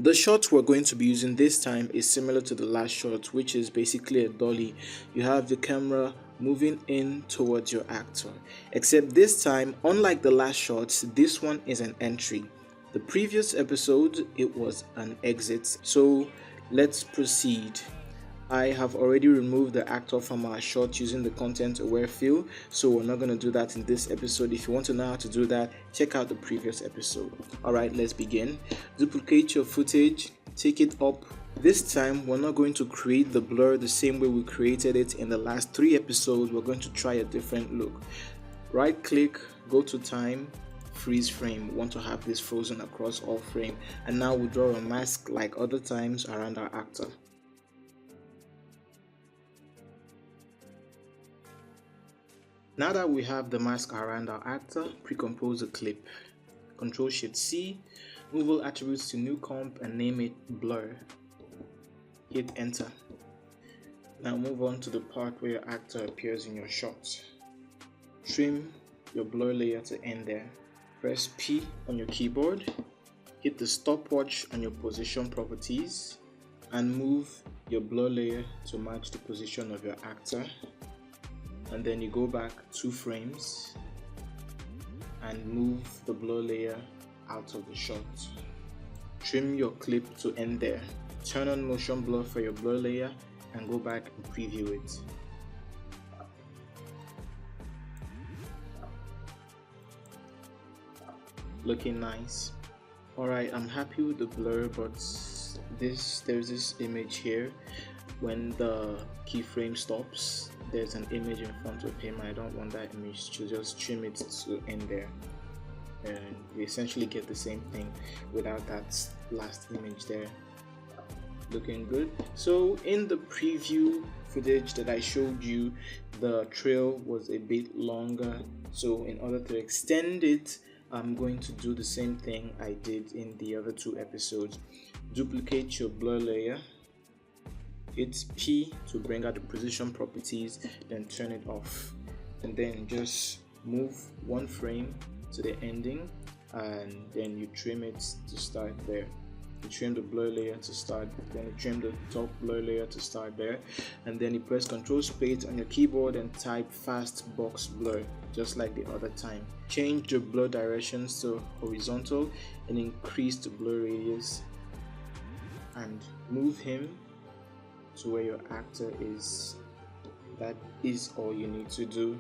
The shot we're going to be using this time is similar to the last shot, which is basically a dolly. You have the camera moving in towards your actor, except this time, unlike the last shots, this one is an entry. The previous episode, it was an exit. So let's proceed. I have already removed the actor from our shot using the content aware fill, so we're not going to do that in this episode. If you want to know how to do that, check out the previous episode. Alright, let's begin. Duplicate your footage, take it up. This time we're not going to create the blur the same way we created it in the last 3 episodes. We're going to try a different look. Right click, go to time, freeze frame. We want to have this frozen across all frame, and now we draw a mask like other times around our actor. Now that we have the mask around our actor, pre-compose the clip. Ctrl-Shift-C, move all attributes to new comp and name it blur. Hit enter. Now move on to the part where your actor appears in your shot. Trim your blur layer to end there. Press P on your keyboard, hit the stopwatch on your position properties, and move your blur layer to match the position of your actor. And then you go back 2 frames and move the blur layer out of the shot. Trim your clip to end there. Turn on motion blur for your blur layer and go back and preview it. Looking nice. Alright, I'm happy with the blur, but there's this image here. When the keyframe stops, there's an image in front of him. I don't want that image, to just trim it to end there, and we essentially get the same thing without that last image there. Looking good. So in the preview footage that I showed you, the trail was a bit longer, so in order to extend it, I'm going to do the same thing I did in the other 2 episodes. Duplicate your blur layer, hit P to bring out the position properties, then turn it off, and then just move 1 frame to the ending, and then you trim it to start there. You trim the blur layer to start, then you trim the top blur layer to start there, and then you press Ctrl space on your keyboard and type fast box blur, just like the other time. Change the blur directions to horizontal and increase the blur radius, and move him to where your actor is. That is all you need to do.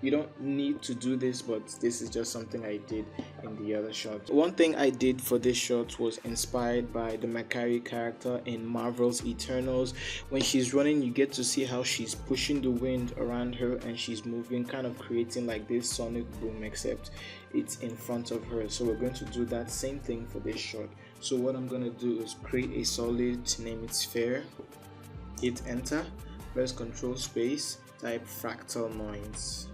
You don't need to do this, but this is just something I did in the other shot. One thing I did for this shot was inspired by the Makkari character in Marvel's Eternals. When she's running, you get to see how she's pushing the wind around her and she's moving, kind of creating like this sonic boom, except it's in front of her. So we're going to do that same thing for this shot. So what I'm going to do is create a solid, name it sphere, hit enter, press Ctrl space, type fractal noise.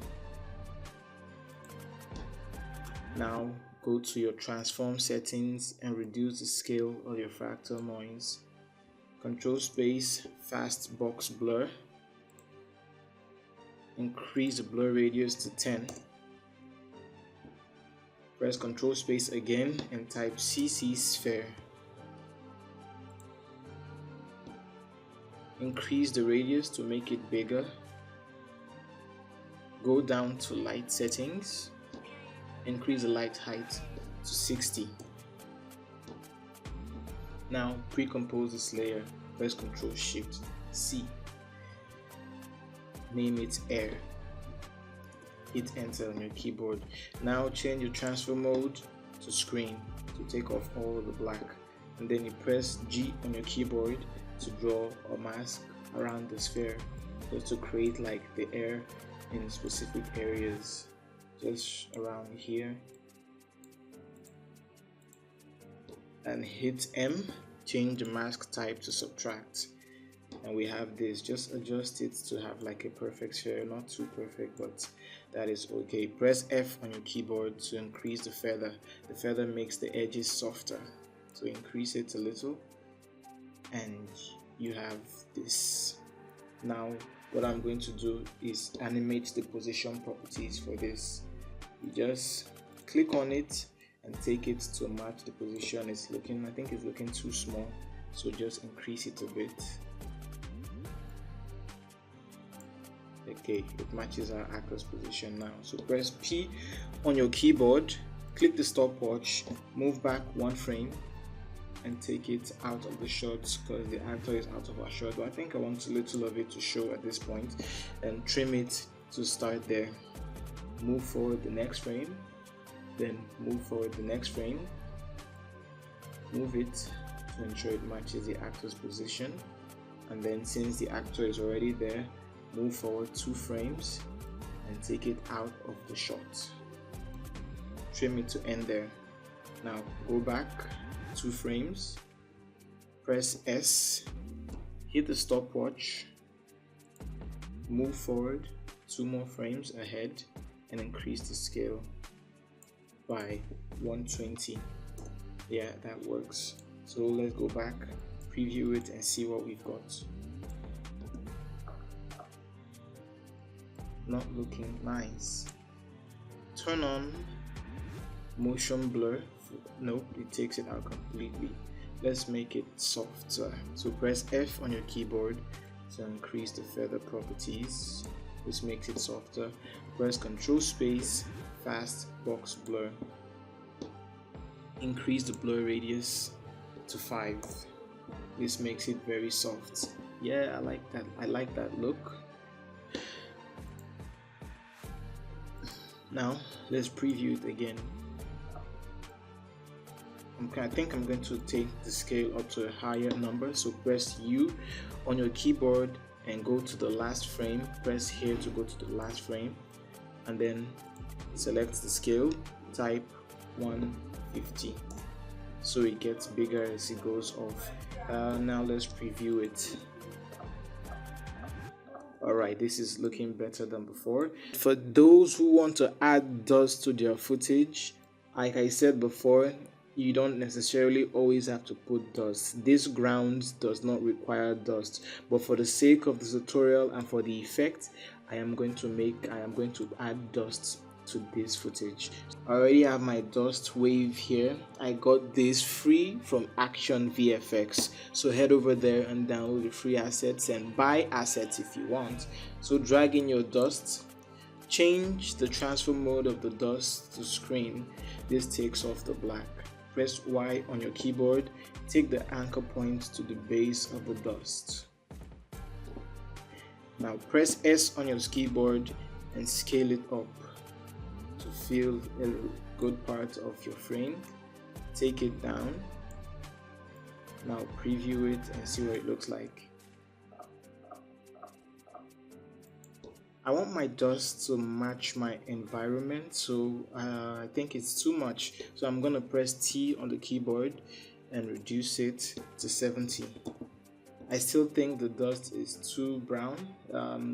Now go to your transform settings and reduce the scale of your fractal noise. Ctrl space, fast box blur. Increase the blur radius to 10. Press Ctrl space again and type CC sphere. Increase the radius to make it bigger. Go down to light settings. Increase the light height to 60. Now pre-compose this layer. Press Ctrl Shift C. Name it air. Hit enter on your keyboard. Now change your transfer mode to screen to take off all of the black, and then you press G on your keyboard to draw a mask around the sphere, just to create like the air in specific areas, just around here, and hit M. Change the mask type to subtract, and we have this. Just adjust it to have like a perfect sphere, not too perfect, but that is okay. Press F on your keyboard to increase the feather. The feather makes the edges softer, so increase it a little, and you have this. Now what I'm going to do is animate the position properties for this. You just click on it and take it to match the position. I think it's looking too small, so just increase it a bit. Okay, it matches our actor's position now. So press P on your keyboard, click the stopwatch, move back 1 frame, and take it out of the shot because the actor is out of our shot. But I think I want a little of it to show at this point, and trim it to start there. Move forward the next frame, then move forward the next frame, move it to ensure it matches the actor's position, and then since the actor is already there, move forward 2 frames and take it out of the shot. Trim it to end there. Now go back 2 frames, press S, hit the stopwatch, move forward 2 more frames ahead, and increase the scale by 120. Yeah, that works. So let's go back, preview it, and see what we've got. Not looking nice. Turn on motion blur. Nope, it takes it out completely. Let's make it softer. So press F on your keyboard to increase the feather properties. This makes it softer. Press Ctrl Space, fast box blur. Increase the blur radius to 5. This makes it very soft. Yeah, I like that. I like that look. Now let's preview it again. I think I'm going to take the scale up to a higher number, so press U on your keyboard and go to the last frame. Press here to go to the last frame, and then select the scale, type 150, so it gets bigger as it goes off. Now let's preview it. Alright, this is looking better than before. For those who want to add dust to their footage, like I said before, you don't necessarily always have to put dust. This ground does not require dust, but for the sake of the tutorial and for the effect, I am going to add dust to this footage. I already have my dust wave here. I got this free from Action VFX, so head over there and download the free assets and buy assets if you want. So drag in your dust, change the transfer mode of the dust to screen. This takes off the black. Press Y on your keyboard, take the anchor point to the base of the dust. Now press S on your keyboard and scale it up to fill a good part of your frame. Take it down. Now preview it and see what it looks like. I want my dust to match my environment, so I think it's too much, so I'm gonna press T on the keyboard and reduce it to 70. I still think the dust is too brown.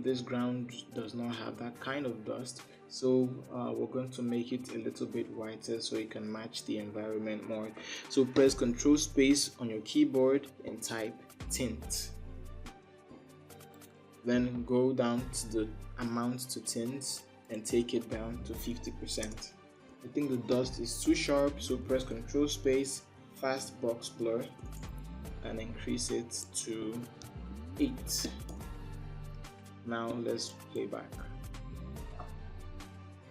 This ground does not have that kind of dust, so we're going to make it a little bit whiter so it can match the environment more. So press Ctrl Space on your keyboard and type tint. Then go down to the amount to tint and take it down to 50%. I think the dust is too sharp, so press Ctrl Space, fast box blur, and increase it to 8. Now let's play back.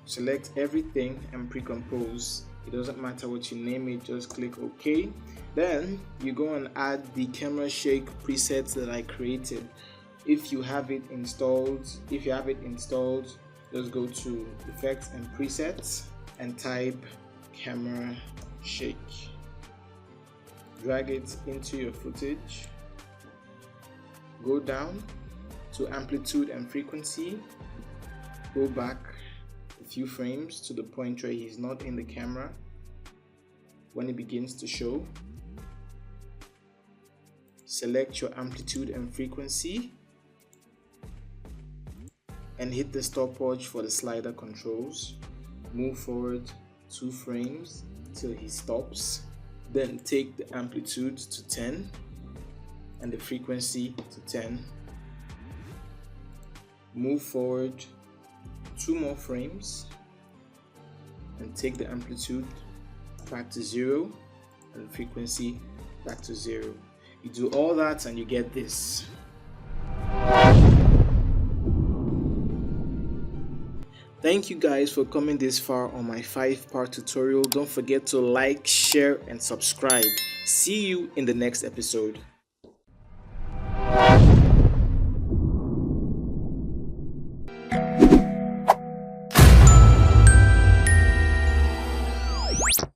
Select everything and pre-compose. It doesn't matter what you name it, just click OK. Then you go and add the camera shake presets that I created. If you have it installed, just go to Effects and Presets and type camera shake. Drag it into your footage. Go down to amplitude and frequency. Go back a few frames to the point where he's not in the camera. When it begins to show, select your amplitude and frequency and hit the stopwatch for the slider controls. Move forward 2 frames till he stops. Then take the amplitude to 10 and the frequency to 10. Move forward 2 more frames and take the amplitude back to 0, and frequency back to 0. You do all that and you get this. Thank you guys for coming this far on my 5-part tutorial. Don't forget to like, share, and subscribe. See you in the next episode.